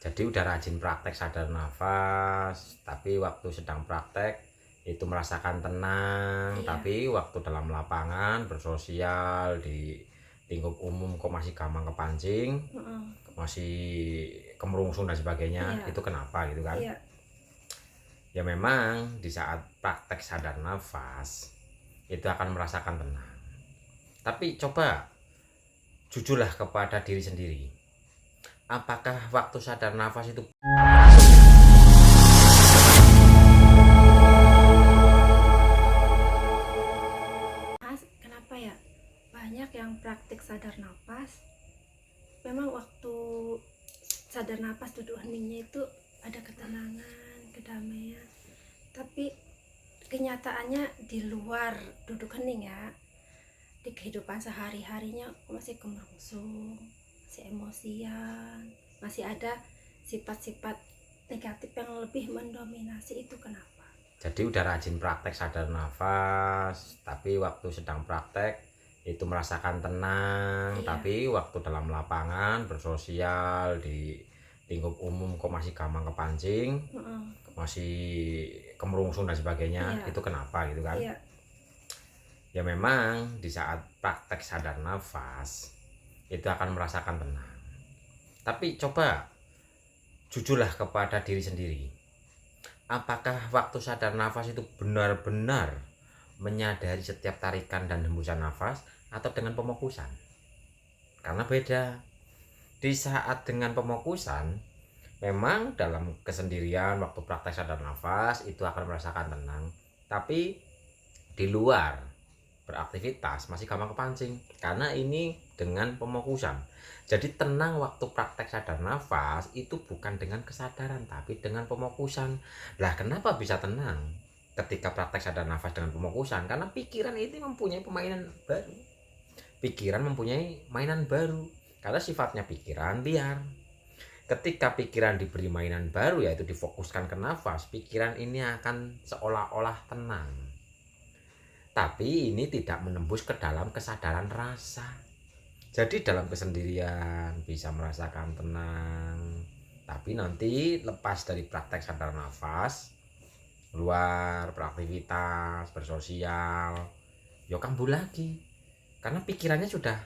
Jadi udah rajin praktek sadar nafas, tapi waktu sedang praktek itu merasakan tenang, Iya, tapi waktu dalam lapangan bersosial di lingkup umum kok masih gampang kepancing, heeh, masih kemerungsung dan sebagainya. iya, Itu kenapa gitu kan? iya. Ya memang di saat praktek sadar nafas itu akan merasakan tenang. Tapi coba jujurlah kepada diri sendiri. Apakah waktu sadar nafas itu Mas, kenapa ya? Banyak yang praktik sadar nafas. Memang waktu sadar nafas duduk heningnya itu ada ketenangan, kedamaian. Tapi kenyataannya di luar duduk hening ya, di kehidupan sehari-harinya masih kemerungsung, masih emosian, masih ada sifat-sifat negatif yang lebih mendominasi. Itu kenapa? jadi udah rajin praktek sadar nafas, tapi waktu sedang praktek itu merasakan tenang, Iya, tapi waktu dalam lapangan bersosial di lingkup umum kok masih gampang kepancing, heeh, masih kemerungsung dan sebagainya. iya, Itu kenapa gitu kan? iya. Ya memang di saat praktek sadar nafas itu akan merasakan tenang. Tapi coba jujurlah kepada diri sendiri. Apakah waktu sadar nafas itu benar-benar menyadari setiap tarikan dan hembusan nafas atau dengan pemokusan? Karena beda. Di saat dengan pemokusan, memang dalam kesendirian waktu praktek sadar nafas itu akan merasakan tenang. Tapi di luar beraktivitas masih gampang kepancing karena ini dengan pemokusan. Jadi tenang waktu praktek sadar nafas itu bukan dengan kesadaran tapi dengan pemokusan. Lah kenapa bisa tenang ketika praktek sadar nafas dengan pemokusan? Karena pikiran itu mempunyai permainan baru. Pikiran mempunyai mainan baru karena sifatnya pikiran liar. Ketika pikiran diberi mainan baru yaitu difokuskan ke nafas, pikiran ini akan seolah-olah tenang. Tapi ini tidak menembus ke dalam kesadaran rasa. Jadi dalam kesendirian bisa merasakan tenang. Tapi nanti lepas dari praktek sadar nafas, keluar beraktivitas, bersosial, yo kambuh lagi. Karena pikirannya sudah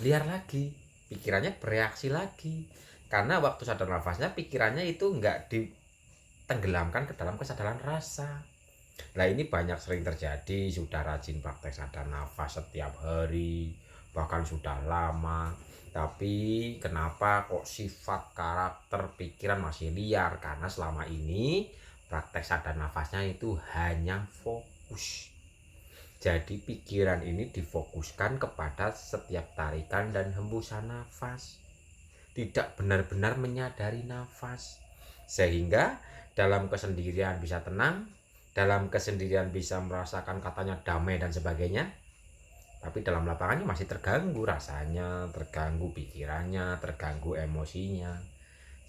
liar lagi. Pikirannya bereaksi lagi. Karena waktu sadar nafasnya pikirannya itu enggak ditenggelamkan ke dalam kesadaran rasa. Nah ini banyak sering terjadi, sudah rajin praktek sadar nafas setiap hari, bahkan sudah lama. Tapi kenapa kok sifat karakter pikiran masih liar? Karena selama ini praktek sadar nafasnya itu hanya fokus. Jadi pikiran ini difokuskan kepada setiap tarikan dan hembusan nafas. Tidak benar-benar menyadari nafas. Sehingga dalam kesendirian bisa tenang, dalam kesendirian bisa merasakan katanya damai dan sebagainya, tapi dalam lapangannya masih terganggu rasanya, terganggu pikirannya, terganggu emosinya.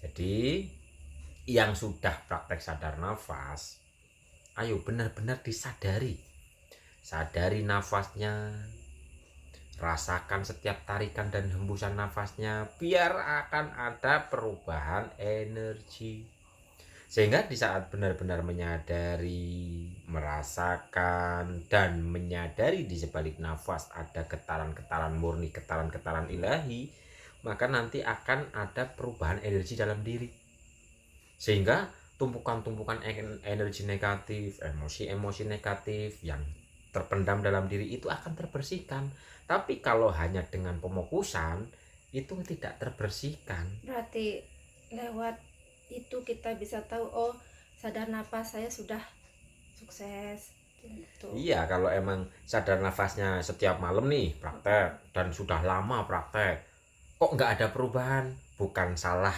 Jadi yang sudah praktek sadar nafas, ayo benar-benar disadari, sadari nafasnya, rasakan setiap tarikan dan hembusan nafasnya, biar akan ada perubahan energi. Sehingga di saat benar-benar menyadari, merasakan, dan menyadari di sebalik nafas ada getaran-getaran murni, getaran-getaran ilahi, maka nanti akan ada perubahan energi dalam diri. Sehingga tumpukan-tumpukan energi negatif, emosi-emosi negatif yang terpendam dalam diri itu akan terbersihkan. Tapi kalau hanya dengan pemokusan, itu tidak terbersihkan. Berarti lewat itu kita bisa tahu, oh, sadar nafas saya sudah sukses gitu. Iya, kalau emang sadar nafasnya setiap malam nih praktek dan sudah lama praktek, kok nggak ada perubahan? Bukan salah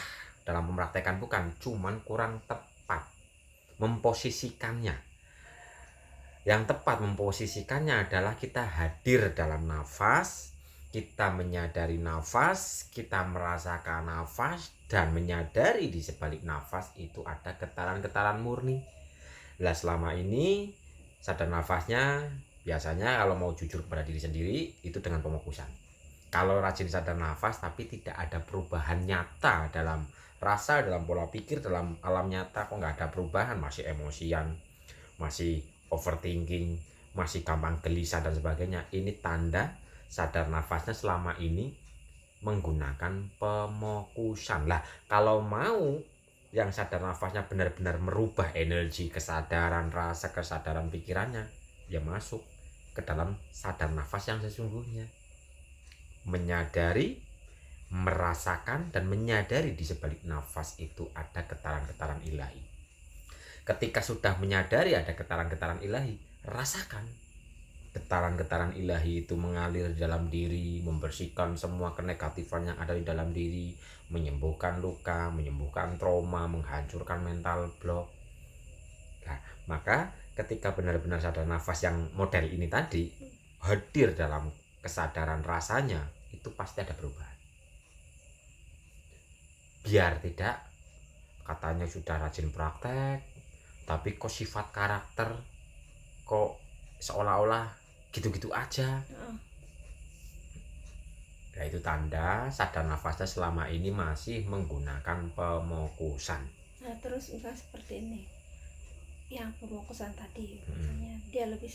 dalam mempraktekkan, bukan, cuman kurang tepat memposisikannya. Yang tepat memposisikannya adalah kita hadir dalam nafas, kita menyadari nafas, kita merasakan nafas, dan menyadari di sebalik nafas itu ada getaran-getaran murni. Lah selama ini sadar nafasnya biasanya kalau mau jujur kepada diri sendiri itu dengan pemokusan. Kalau rajin sadar nafas tapi tidak ada perubahan nyata dalam rasa, dalam pola pikir, dalam alam nyata, kok nggak ada perubahan, masih emosian, masih overthinking, masih gampang gelisah dan sebagainya, ini tanda sadar nafasnya selama ini menggunakan pemokusan. Lah, kalau mau yang sadar nafasnya benar-benar merubah energi, kesadaran rasa, kesadaran pikirannya, ya masuk ke dalam sadar nafas yang sesungguhnya. Menyadari, merasakan, dan menyadari di sebalik nafas itu ada getaran-getaran ilahi. Ketika sudah menyadari ada getaran-getaran ilahi, rasakan getaran-getaran ilahi itu mengalir di dalam diri, membersihkan semua kenegatifan yang ada di dalam diri, menyembuhkan luka, menyembuhkan trauma, menghancurkan mental block. Nah, maka ketika benar-benar sadar nafas yang model ini tadi hadir dalam kesadaran rasanya, itu pasti ada perubahan. Biar tidak, katanya sudah rajin praktek, tapi kok sifat karakter kok seolah-olah gitu-gitu aja. Nah, itu tanda sadar nafasnya selama ini masih menggunakan pemokusan. Nah, terus enggak seperti ini. Yang pemokusan tadi, misalnya dia lebih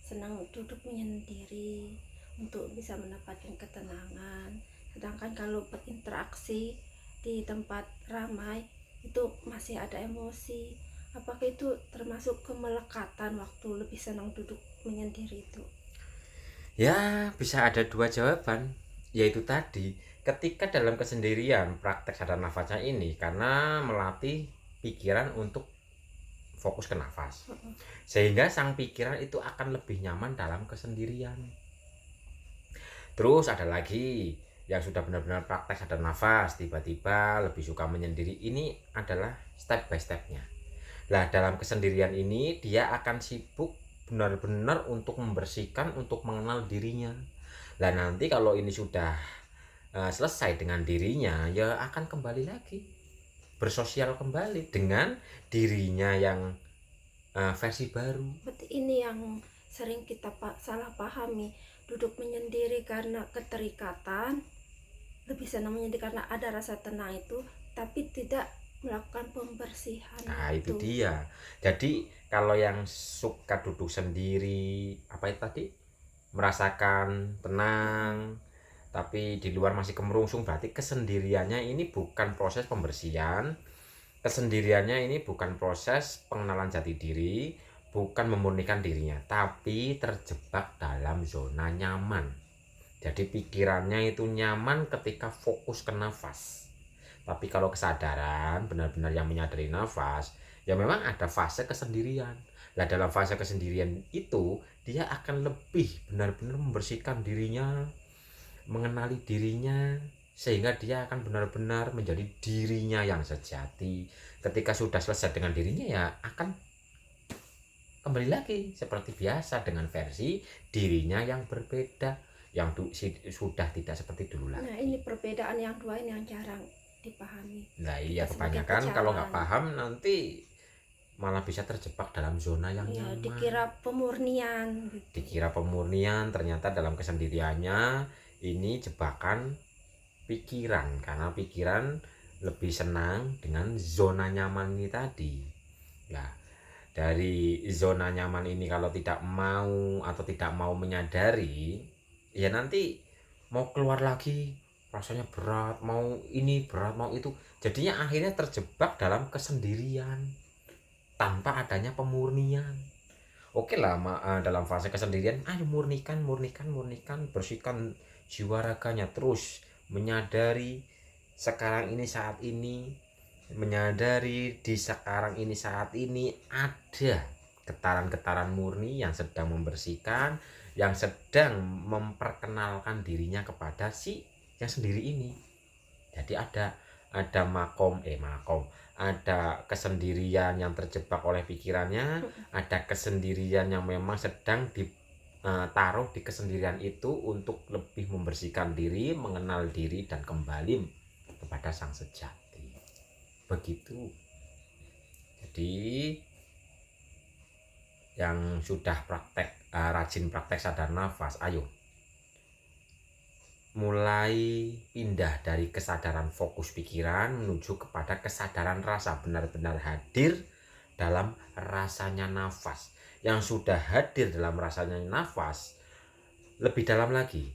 senang duduk menyendiri untuk bisa mendapatkan ketenangan. Sedangkan kalau berinteraksi di tempat ramai itu masih ada emosi. Apakah itu termasuk kemelekatan waktu lebih senang duduk menyendiri itu? Ya, bisa ada dua jawaban, yaitu tadi, ketika dalam kesendirian praktek sadar nafasnya ini karena melatih pikiran untuk fokus ke nafas, sehingga sang pikiran itu akan lebih nyaman dalam kesendirian. Terus ada lagi yang sudah benar-benar praktek sadar nafas, tiba-tiba lebih suka menyendiri. Ini adalah step by stepnya. Nah, dalam kesendirian ini dia akan sibuk benar-benar untuk membersihkan, untuk mengenal dirinya. Nah, nanti kalau ini sudah selesai dengan dirinya, ya akan kembali lagi bersosial kembali dengan dirinya yang versi baru. Berarti ini yang sering kita salah pahami, duduk menyendiri karena keterikatan, lebih senang menyendiri karena ada rasa tenang itu, tapi tidak melakukan pembersihan. Nah, itu dia. Jadi kalau yang suka duduk sendiri, apa itu tadi, merasakan tenang tapi di luar masih kemerungsung, berarti kesendiriannya ini bukan proses pembersihan, kesendiriannya ini bukan proses pengenalan jati diri, bukan memurnikan dirinya, tapi terjebak dalam zona nyaman. Jadi pikirannya itu nyaman ketika fokus ke nafas. Tapi kalau kesadaran benar-benar yang menyadari nafas, ya memang ada fase kesendirian. Nah, dalam fase kesendirian itu dia akan lebih benar-benar membersihkan dirinya, mengenali dirinya, sehingga dia akan benar-benar menjadi dirinya yang sejati. Ketika sudah selesai dengan dirinya, ya akan kembali lagi seperti biasa dengan versi dirinya yang berbeda, yang sudah tidak seperti dulu lagi. Nah, ini perbedaan yang dua ini yang jarang dipahami. Nah, iya, kebanyakan kalau nggak paham nanti malah bisa terjebak dalam zona yang nyaman. Dikira pemurnian gitu. Dikira pemurnian, ternyata dalam kesendiriannya ini jebakan pikiran, karena pikiran lebih senang dengan zona nyaman ini tadi. Nah, dari zona nyaman ini kalau tidak mau atau tidak mau menyadari, ya nanti mau keluar lagi rasanya berat, mau ini berat, mau itu, jadinya akhirnya terjebak dalam kesendirian tanpa adanya pemurnian. Oke lah, dalam fase kesendirian, ayo murnikan, bersihkan jiwa raganya, terus menyadari sekarang ini saat ini, menyadari di sekarang ini saat ini ada getaran-getaran murni yang sedang membersihkan, yang sedang memperkenalkan dirinya kepada si yang sendiri ini. Jadi ada makom, ada kesendirian yang terjebak oleh pikirannya, ada kesendirian yang memang sedang ditaruh di kesendirian itu untuk lebih membersihkan diri, mengenal diri, dan kembali kepada sang sejati. Begitu. Jadi yang sudah rajin praktek sadar nafas, ayo mulai pindah dari kesadaran fokus pikiran menuju kepada kesadaran rasa, benar-benar hadir dalam rasanya nafas. Yang sudah hadir dalam rasanya nafas, lebih dalam lagi,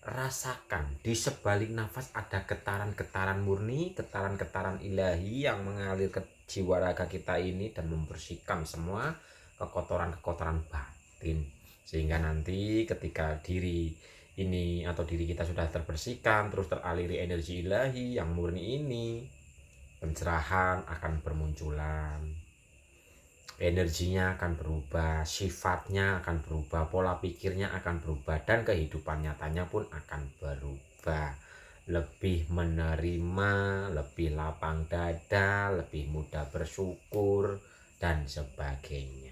rasakan di sebalik nafas ada getaran-getaran murni, getaran-getaran ilahi yang mengalir ke jiwa raga kita ini dan membersihkan semua kekotoran-kekotoran batin. Sehingga nanti ketika diri ini atau diri kita sudah terbersihkan, terus teraliri energi ilahi yang murni ini, pencerahan akan bermunculan, energinya akan berubah, sifatnya akan berubah, pola pikirnya akan berubah, dan kehidupan nyatanya pun akan berubah. Lebih menerima, lebih lapang dada, lebih mudah bersyukur, dan sebagainya.